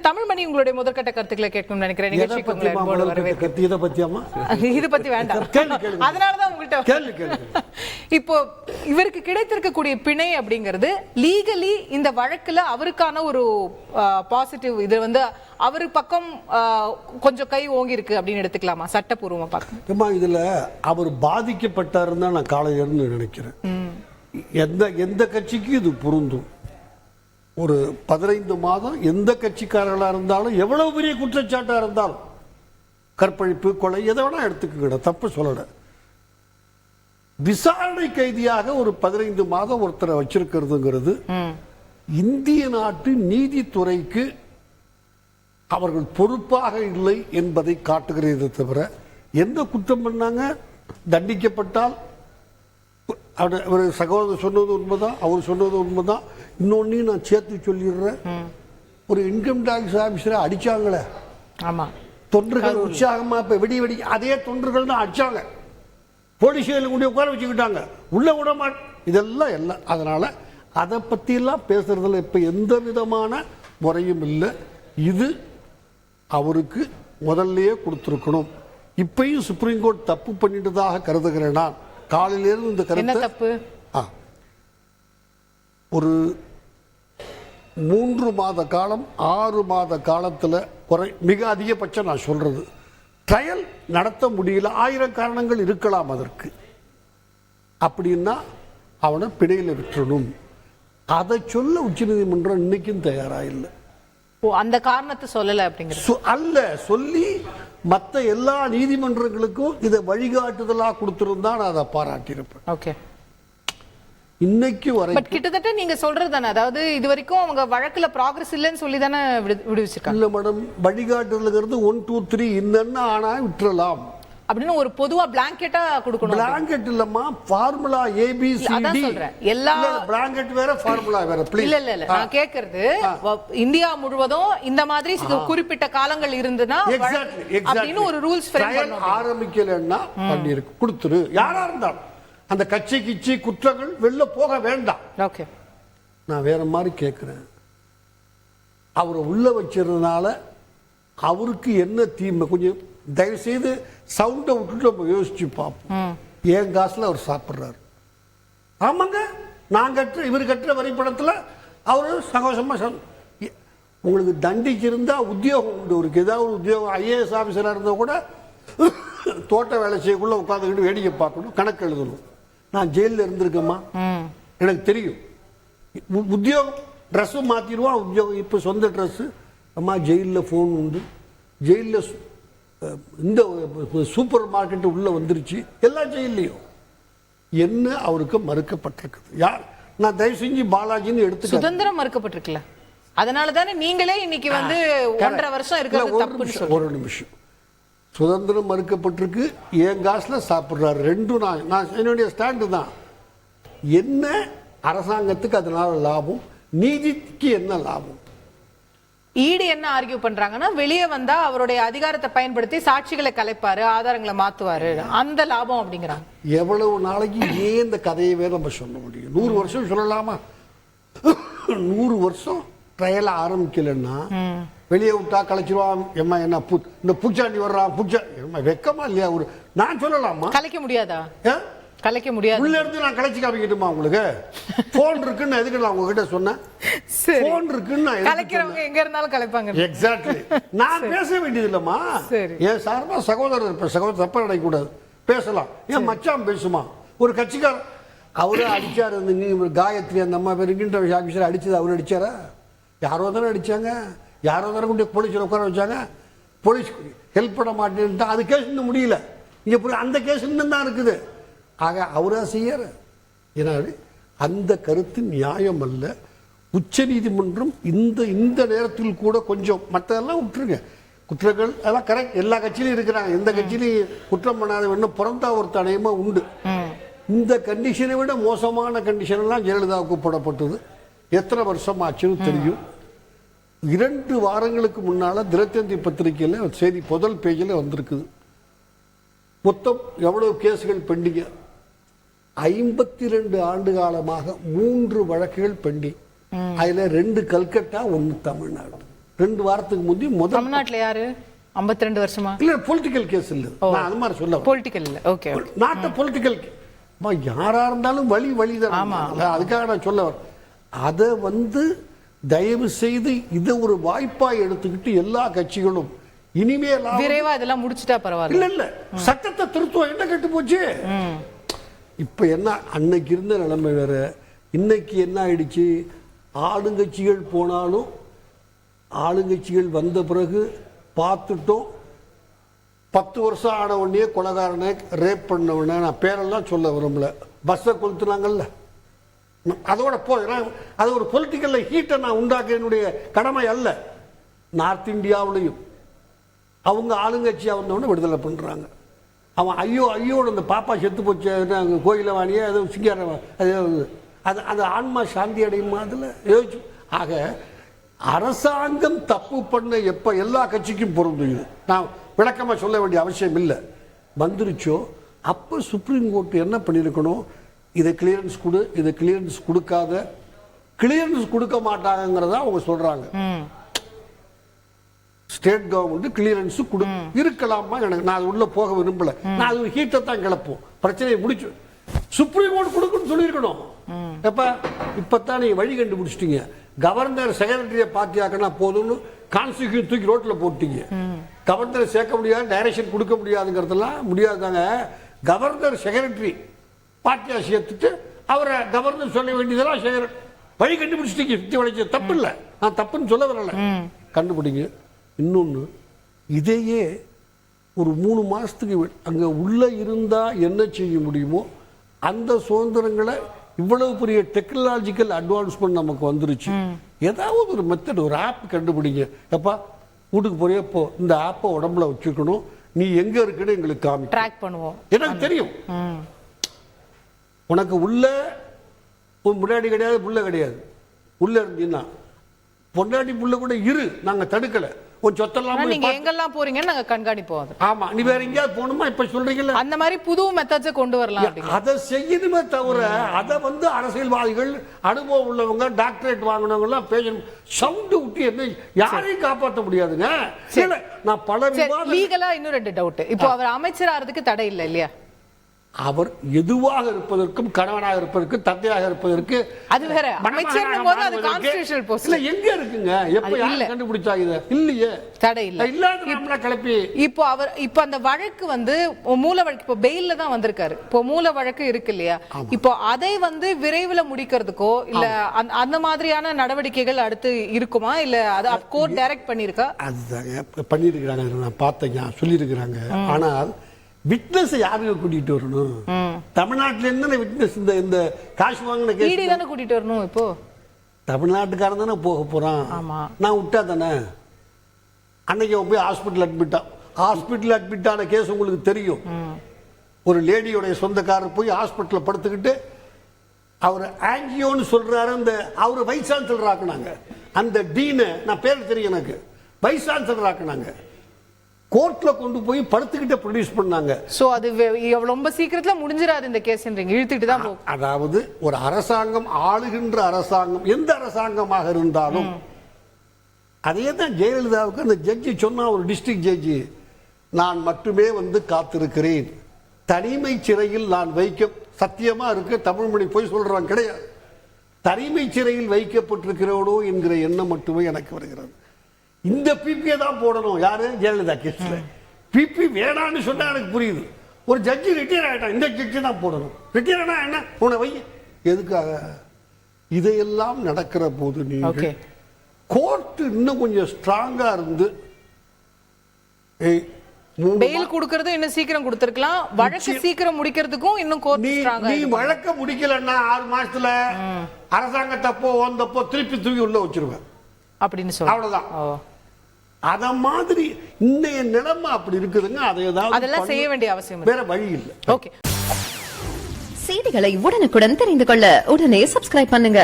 தமிழ்மணி உங்களுடைய முதற்கட்ட கருத்துக்களை கேட்கணும்னு நினைக்கிறேன். இது பத்தி வேண்டாம், அதனாலதான் உங்கள்கிட்ட. இப்போ இவருக்கு கிடைத்திருக்கக்கூடிய பிணை அப்படிங்கிறது லீகலி இந்த வழக்குல அவருக்கான ஒரு பாசிட்டிவ், இது வந்து அவரு பக்கம் கொஞ்சம் கை ஓங்கி இருக்கு அப்படின்னு எடுத்துக்கலாமா சட்டப்பூர்வமா பார்க்க? இதுல அவர் பாதிக்கப்பட்டாருன்னு தான் நான் காலையிலிருந்து நினைக்கிறேன். எந்த கட்சிக்கு இது பொருந்தும். ஒரு 15 மாதம் எந்த கட்சிக்காரர்களாக இருந்தாலும் எவ்வளவு பெரிய குற்றச்சாட்டாக இருந்தாலும், கற்பழிப்பு, கொலை, எதை வேணா எடுத்துக்கங்க, தப்பு சொல்லல. விசாரணை கைதியாக ஒரு 15 மாதம் ஒருத்தரை வச்சிருக்கிறதுங்கிறது இந்திய நாட்டு நீதித்துறைக்கு அவர்கள் பொறுப்பாக இல்லை என்பதை காட்டுகிறது தவிர, எந்த குற்றம் பண்ணாங்க தண்டிக்கப்பட்டால் அவர் சகோதரர் சொன்னது உண்மைதான், அவர் சொன்னது உண்மைதான். இன்னொன்னையும் நான் சேர்த்து சொல்லிடுறேன், ஒரு இன்கம் டாக்ஸ் ஆபீசரை அடிச்சாங்களே, தொண்டர்கள் உற்சாகமா இப்ப வெடி அதே தொண்டர்கள் தான் அடிச்சாங்க, போலீஸ் கொண்டு உட்கார வச்சுக்கிட்டாங்க, உள்ள விட இதெல்லாம் எல்லாம். அதனால அதை பத்தி எல்லாம் பேசுறதுல இப்ப எந்த விதமான முறையும் இல்லை. இது அவருக்கு முதல்லயே கொடுத்திருக்கணும். இப்பயும் சுப்ரீம் கோர்ட் தப்பு பண்ணிட்டதாக கருதுகிறேன் நான். காலையிலிருந்து இந்த கருத்து ஒரு 3 மாத காலம் 6 மாத காலத்தில் மிக அதிகபட்சம் நான் சொல்றது, ட்ரையல் நடத்த முடியல. 1000 காரணங்கள் இருக்கலாம் அதற்கு. அப்படின்னா அவனை பிணையில் விட்டுறணும். அதை சொல்ல உச்சநீதிமன்றம் இன்னைக்கும் தயாரா இல்லை. அந்த காரணத்தை சொல்லல அப்படிங்கிற அல்ல, சொல்லி மற்ற எல்லா நீதிமன்றங்களுக்கும் இதை வழிகாட்டுதலா கொடுத்திருந்தா நான் அதை பாராட்டியிருப்பேன். ஓகே, இன்னைக்கு வரை கிட்டத்தட்ட நீங்க சொல்றது தானே, அதாவது இது வரைக்கும் அவங்க வழக்குல ப்ராக்ரஸ் இல்லைன்னு சொல்லி தானே விடுவிச்சிருக்காங்க. இல்ல மேடம், வழிகாட்டுதல்ங்கிறது 1 2 3 இன்னன்னு ஆனா விட்டுறலாம் அப்படின்னு ஒரு பொதுவா பிளாங்கெட்டா கொடுக்கணும். பிளாங்கெட் இல்லம்மா, ஃபார்முலா ABCD எல்லா பிளாங்கெட் வேற ஃபார்முலா வேற. ப்ளீஸ் இல்ல நான் கேக்குறது, இந்தியா முழுவதும் இந்த மாதிரி குறிப்பிட்ட காலங்கள் இருந்துனா அப்படின்னு ஒரு ரூல்ஸ் ஃப்ரேம் பண்ணனும். ஆரம்பிக்கலன்னா பண்ணிருக்கு கொடுத்துரு. யாரா இருந்தாலும் அந்த கட்சி கிச்சி குற்றங்கள் வெளில போக வேண்டாம். ஓகே, நான் வேற மாதிரி கேட்கிறேன். அவரை உள்ள வச்சிருந்தனால அவருக்கு என்ன தீமை? கொஞ்சம் தயவு செய்து சவுண்டை விட்டுட்டு நம்ம யோசிச்சு பார்ப்போம். என் காசுல அவர் சாப்பிட்றாரு. ஆமாங்க, நான் கட்டுற இவர் கட்டுற வரிப்பணத்தில் அவரு சகோசமா. உங்களுக்கு தண்டிச்சிருந்தா உத்தியோகம் உண்டு. அவருக்கு ஏதாவது உத்தியோகம் IAS ஆஃபீஸராக இருந்தால் கூட தோட்ட வேலை செய்யக்குள்ள உட்காந்துக்கிட்டு வேடிக்கை பார்க்கணும், கணக்கு எழுதணும். நான் ஜெயிலில் இருந்திருக்கேம்மா, எனக்கு தெரியும். உத்தியோகம் ட்ரெஸ்ஸும் மாற்றிடுவான். உத்தியோகம் இப்போ சொந்த ட்ரெஸ்ஸு. அம்மா ஜெயிலில் ஃபோன் உண்டு, ஜெயிலில் இந்த சூப்பர் மார்க்கெட் உள்ள வந்துருச்சு, எல்லா ஜெயிலையும். என்ன அவருக்கு மறுக்கப்பட்டிருக்குது? யார்? நான் தயவு செஞ்சு பாலாஜின்னு எடுத்து சுதந்திரம் மறுக்கப்பட்டிருக்கல, அதனால தானே நீங்களே இன்னைக்கு வந்து 1.5 வருஷம் இருக்கிறது. ஒரு நிமிஷம், சுதந்திரம் மறுக்கப்பட்டிருக்கு, என் காசுல சாப்பிடுறாரு. ரெண்டும் நான் என்னுடைய ஸ்டாண்டு தான். என்ன அரசாங்கத்துக்கு அதனால லாபம், நீதிக்கு என்ன லாபம்? ஈடு என்ன ஆர்கியூ பண்றாங்கன்னா, வெளியே வந்தா அவருடைய அதிகாரத்தை பயன்படுத்தி சாட்சிகளை கலைப்பாரு, ஆதாரங்களை மாத்துவாரு, அந்த லாபம் அப்படிங்கிறாங்க. எவ்வளவு நாளைக்கு ஏன் இந்த கதையவே நம்ம சொல்ல முடியும்? 100 வருஷம் சொல்லலாமா? 100 வருஷம் ட்ரையல் ஆரம்பிக்கலன்னா வெளியே விட்டா கலைச்சிருவான். எம்மா என்ன இந்த பூச்சாண்டி வர்றான், வெக்கமா இல்லையா? ஒரு நான் சொல்லலாமா? கலைக்க முடியாதா? கலைக்க முடியாது. உள்ள இருந்து நான் கலைச்சு காமிக்கட்டுமா உங்களுக்கு? போன் இருக்குன்னு எதுக்கு நான் உங்ககிட்ட சொன்னேன்? போன் இருக்குன்னு கலைக்கிறவங்க எங்க இருந்தாலும் கலைப்பாங்க. எக்ஸாக்ட்லி. நான் பேச வேண்டியது இல்லம்மா. என் சார்பா சகோதரர் சகோதரர் தப்பா நினைக்க கூடாது, பேசலாம். ஏன் மச்சான் பேசுமா? ஒரு கட்சிக்காரர் அவரு அடிச்சாரு, காயத்ரி அந்த அம்மா பேர் ஆபீசர் அடிச்சது அவரு அடிச்சாரா? யாரோ தானே அடிச்சாங்க, யாரோ தானே கொண்டு போலீஸ்ல உட்கார வச்சாங்க. போலீஸ் ஹெல்ப் பண்ண மாட்டேன்ட்டா அது கேஸ் இன்னும் முடியல. இங்க அந்த கேஸ் இன்னும் தான் இருக்குது. ஆக அவரா செய்யற அந்த கருத்து நியாயம் அல்ல. உச்ச நீதிமன்றம் இந்த நேரத்தில் கூட கொஞ்சம் மற்றதெல்லாம் விட்டுருங்க, குற்றங்கள் அதெல்லாம் கரெக்ட். எல்லா கட்சியிலும் இருக்கிறாங்க, எந்த கட்சியிலையும் குற்றம் பண்ணாத வேணும் பிறந்தா ஒரு தடயமா உண்டு. இந்த கண்டிஷனை விட மோசமான கண்டிஷன் எல்லாம் ஜெயலலிதாவுக்கு போடப்பட்டது. எத்தனை வருஷம் ஆச்சுன்னு தெரியும். 2 வாரங்களுக்கு முன்னால தினத்தந்தி பத்திரிகையில் செய்தி முதல் பேஜில் வந்திருக்குது. மொத்தம் எவ்வளவு கேஸுகள் பெண்டிங்க? 52 ஆண்டு காலமாக 3 வழக்குகள் பெண்டிங். அதுல 2 கல்கட்டா, 1 தமிழ்நாடு. 2 வாரத்துக்கு முந்தி தமிழ்நாட்டுல யாரு 52 வருஷமா இல்ல பொலிட்டிக்கல் கேஸ் இல்ல, நான் அது மாதிரி சொல்ல பொலிட்டிக்கல் இல்ல. Okay, not political. யாரா இருந்தாலும் வழிதான். அதுக்காக நான் சொல்ல வரேன். அதை தயவு செய்து இதை ஒரு வாய்ப்பாய் எடுத்துக்கிட்டு எல்லா கட்சிகளும் இனிமேல் விரைவா இதெல்லாம் முடிச்சுட்டா பரவாயில்ல. இல்ல சட்டத்தை திருத்துவம் என்ன கெட்டு போச்சு. இப்ப என்ன, அன்னைக்கு இருந்த நிலைமை வேற, இன்னைக்கு என்ன ஆயிடுச்சு. ஆளுங்கட்சிகள் போனாலும் ஆளுங்கட்சிகள் வந்த பிறகு பார்த்துட்டோம். 10 வருஷம் ஆன உடனே கொலைகாரனை ரேப் பண்ண உடனே, நான் பேரெல்லாம் சொல்ல விரும்பல, பஸ்ஸை கொளுத்துனாங்கல்ல, அதோட அது ஒரு பொலிட்டிக்கல் ஹீட்டை நான் உண்டாக்க என்னுடைய கடமை அல்ல. நார்த் இந்தியாவிலையும் அவங்க ஆளுங்கட்சியாக வந்தவொடனே விடுதலை பண்ணுறாங்க. அவன் ஐயோட அந்த பாப்பா செத்து போச்சு கோயில வாணியே அது சிங்கார அது அது ஆன்மா சாந்தி அடையுமா அதில் யோசிச்சு. ஆக அரசாங்கம் தப்பு பண்ண எப்போ எல்லா கட்சிக்கும் பொருந்துது, நான் விளக்கமாக சொல்ல வேண்டிய அவசியம் இல்லை. வந்துருச்சோ அப்போ சுப்ரீம் கோர்ட் என்ன பண்ணியிருக்கணும், இதை கிளியரன்ஸ் கொடு, இதை கிளியரன்ஸ் கொடுக்காத, கிளியரன்ஸ் கொடுக்க மாட்டாங்கிறதா அவங்க சொல்றாங்க. ஸ்டேட் கவர்மெண்ட் கிளியரன்ஸ் இருக்கலாமா, எனக்கு நான் உள்ள போக விரும்பல, நான் அது ஒரு ஹீட்டை தான் கிளப்போம், பிரச்சனையை முடிச்சு சுப்ரீம் கோர்ட் கொடுக்குன்னு சொல்லியிருக்கணும். எப்ப இப்பதான் நீங்க வழி கண்டுபிடிச்சிட்டீங்க. கவர்னர் செக்ரட்டரியை பார்த்தியாக்கனா போதும்னு கான்ஸ்டிடியூஷன் தூக்கி ரோட்ல போட்டீங்க. கவர்னரை சேர்க்க முடியாது, டைரக்ஷன் கொடுக்க முடியாதுங்கிறதெல்லாம் முடியாதாங்க. கவர்னர் செக்ரட்டரி பார்ட்டியா சேர்த்துட்டு அவரை கவர்னர் சொல்ல வேண்டியதெல்லாம் செய்யற வழி கண்டுபிடிச்சிட்டீங்க. சுத்தி வளைச்ச தப்பு இல்லை, நான் தப்புன்னு சொல்ல வரல, கண்டுபிடிங்க. இன்னொன்று, இதையே ஒரு 3 மாசத்துக்கு அங்கே உள்ள இருந்தா என்ன செய்ய முடியுமோ அந்த சுதந்திரங்களை இவ்வளவு பெரிய டெக்னாலஜிக்கல் அட்வான்ஸ்மெண்ட் நமக்கு வந்துருச்சு. ஏதாவது ஒரு மெத்தட், ஒரு ஆப் கண்டுபிடிங்க. எப்பா வீட்டுக்கு போறியா, போ, இந்த ஆப்பை உடம்புல வச்சுக்கணும், நீ எங்க இருக்குன்னு எங்களுக்கு காமி, ட்ராக் பண்ணுவோம், எனக்கு தெரியும். உனக்கு உள்ள முன்னாடி கிடையாது, புள்ள கிடையாது, உள்ள இருந்தீங்கன்னா பொண்டாட்டி புள்ள கூட இரு, நாங்க தடுக்கல. உன் சொத்தெல்லாம் நீங்க எங்கெல்லாம் போறீங்கன்னு நாங்க கண்காணிப்போம். ஆமா, நீ வேற எங்கேயாவது போகணுமா இப்ப சொல்றீங்கல்ல, அந்த மாதிரி புது மெத்தட்ஸை கொண்டு வரலாம். அதை செய்யணுமே தவிர அதை அரசியல்வாதிகள், அனுபவம் உள்ளவங்க, டாக்டரேட் வாங்கினவங்க எல்லாம் பேசணும். சவுண்டு விட்டு என்ன யாரையும் காப்பாற்ற முடியாதுங்க. நான் பல லீகலா இன்னும் 2 டவுட். இப்போ அவர் அமைச்சர் ஆறதுக்கு தடை இல்லை இல்லையா? அவர் எதுவாக இருப்பதற்கும், கணவனாக இருப்பதற்கும், தந்தையாக இருப்பதற்கு, அது வேற. அமைச்சர் போது அது கான்ஸ்டிடியூஷனல் போஸ்ட் இல்ல, எங்க இருக்குங்க? எப்ப யார் கண்டுபிடிச்சா இது? இல்லையே, தடை இல்ல. இல்லாத கிளப்பி இப்போ அவர் இப்ப அந்த வழக்கு மூல வழக்கு இப்போ பெயில்ல தான் வந்திருக்காரு. இப்போ மூல வழக்கு இருக்கு இல்லையா? இப்போ அதை விரைவில் முடிக்கிறதுக்கோ இல்ல அந்த மாதிரியான நடவடிக்கைகள் அடுத்து இருக்குமா, இல்ல அது கோர்ட் டைரக்ட் பண்ணிருக்கா? அதுதாங்க பண்ணிருக்காங்க, நான் பார்த்தேன், சொல்லியிருக்கிறாங்க. ஆனால் விட்னஸ் யாருக்கு கூட்டிட்டு வரணும்? தமிழ்நாட்டில என்ன விட்னஸ்? இந்த காசு வாங்கின கேஸ் தானே கூட்டிட்டு வரணும். இப்போ தமிழ்நாட்டுக்காரன் தானே போக போறான். நான் விட்டா தானே. அன்னைக்கு போய் ஹாஸ்பிட்டல் அட்மிட் ஆன கேஸ் உங்களுக்கு தெரியும். ஒரு லேடியோடைய சொந்தக்காரர் போய் ஹாஸ்பிட்டல் படுத்துக்கிட்டு அவர் ஆங்கியோன்னு சொல்றாரு. அவர் வைஸ் சான்சலர் ஆக்குனாங்க. அந்த டீனை, நான் பேர் தெரியும் எனக்கு, வைஸ் சான்சலர் ஆக்குனாங்க. கோர்ட்ல கொண்டு போய் படுத்துக்கிட்ட ப்ரொடியூஸ் பண்ணாங்க. சோ அது ரொம்ப சீக்கிரத்துல முடிஞ்சிராது இந்த கேஸ்ன்றீங்க, இழுத்துட்டு தான் போகும். அதாவது ஒரு அரசாங்கம், ஆளுகின்ற அரசாங்கம், எந்த அரசாங்கமாக இருந்தாலும் அதே தான் ஜெயலலிதாவுக்கு அந்த ஜட்ஜி சொன்னா, ஒரு டிஸ்ட்ரிக்ட் ஜட்ஜி, நான் மட்டுமே காத்திருக்கிறேன், தனிமை சிறையில் நான் சத்தியமா இருக்கு, தமிழ்மொழி போய் சொல்றான் கிடையாது, தனிமை சிறையில் வைக்கப்பட்டிருக்கிறோனோ என்கிற எண்ணம் மட்டுமே எனக்கு வருகிறது. இந்த பிபியை தான் போடணும். யாரு? ஜெயலலிதா கேஸ்ல பிபி வேணான்னு சொன்னா எனக்கு புரியுது. ஒரு ஜட்ஜி ரிட்டையர் ஆயிட்டான், இந்த ஜட்ஜி தான் போடணும். ரிட்டையர் ஆனா என்ன, உன வை, எதுக்காக? இதையெல்லாம் நடக்கிற போது நீங்க கோர்ட் இன்னும் கொஞ்சம் ஸ்ட்ராங்கா இருந்து பெயில் கொடுக்கிறது இன்னும் சீக்கிரம் கொடுத்திருக்கலாம். வழக்கு சீக்கிரம் முடிக்கிறதுக்கும் இன்னும் கோர்ட் ஸ்ட்ராங்கா. நீ வழக்க முடிக்கலன்னா 6 மாசத்துல அரசாங்க தப்போ வந்தப்போ திருப்பி தூக்கி உள்ள வச்சிருவேன் அப்படின்னு சொல்ல, அவ்வளவுதான். அத மாதிரி இன்னைய நிலைமை அப்படி இருக்குதுங்க. அதெல்லாம் செய்ய வேண்டிய அவசியம் வேற வழி இல்லை. ஓகே, செய்திகளை உடனுக்குடன் தெரிந்து கொள்ள உடனே சப்ஸ்கிரைப் பண்ணுங்க.